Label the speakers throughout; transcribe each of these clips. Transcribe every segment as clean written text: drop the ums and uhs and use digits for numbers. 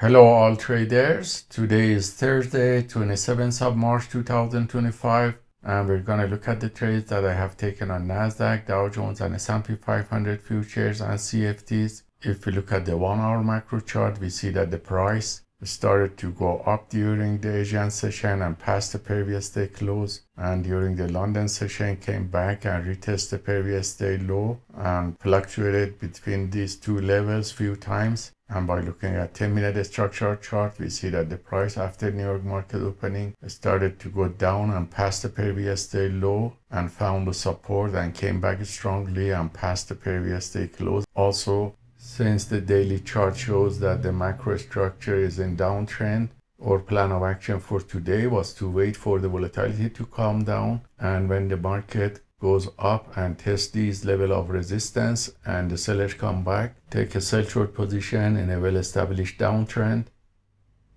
Speaker 1: Hello all traders. Today is Thursday, 27th of March 2025, and we're going to look at the trades that I have taken on Nasdaq, Dow Jones, and S&P 500 futures and CFDs. If we look at the 1-hour macro chart, we see that the price started to go up during the Asian session and past the previous day close, and during the London session came back and retested the previous day low and fluctuated between these two levels few times. And by looking at 10-minute structure chart, we see that the price after New York market opening started to go down and past the previous day low and found the support and came back strongly and past the previous day close. Also, since the daily chart shows that the macro structure is in downtrend, our plan of action for today was to wait for the volatility to calm down, and when the market goes up and tests these level of resistance and the sellers come back, take a sell short position in a well-established downtrend.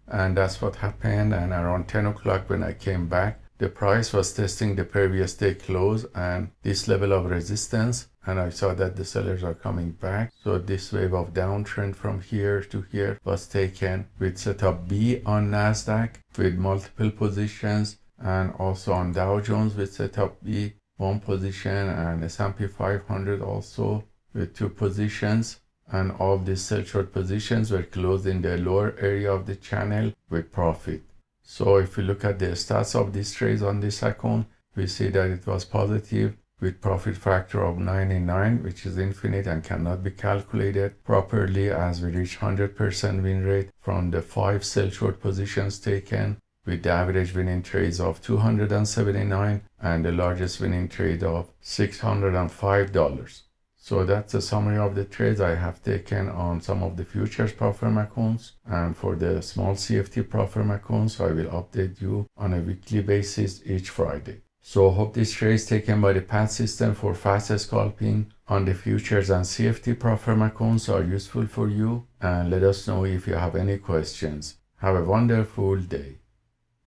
Speaker 1: And that's what happened. And around 10 o'clock when I came back, the price was testing the previous day close and this level of resistance, and I saw that the sellers are coming back. So this wave of downtrend from here to here was taken with setup B on Nasdaq with multiple positions, and also on Dow Jones with setup B, one position, and S&P 500 also with two positions. And all these sell short positions were closed in the lower area of the channel with profit. So if we look at the stats of these trades on this account, we see that it was positive with profit factor of 99, which is infinite and cannot be calculated properly, as we reach 100% win rate from the 5 sell short positions taken, with the average winning trades of 279 and the largest winning trade of $605. So that's a summary of the trades I have taken on some of the futures prop firm accounts, and for the small CFD prop firm accounts I will update you on a weekly basis each Friday. So hope these trades taken by the PAAT system for fast scalping on the futures and CFD prop firm accounts are useful for you, and let us know if you have any questions. Have a wonderful day.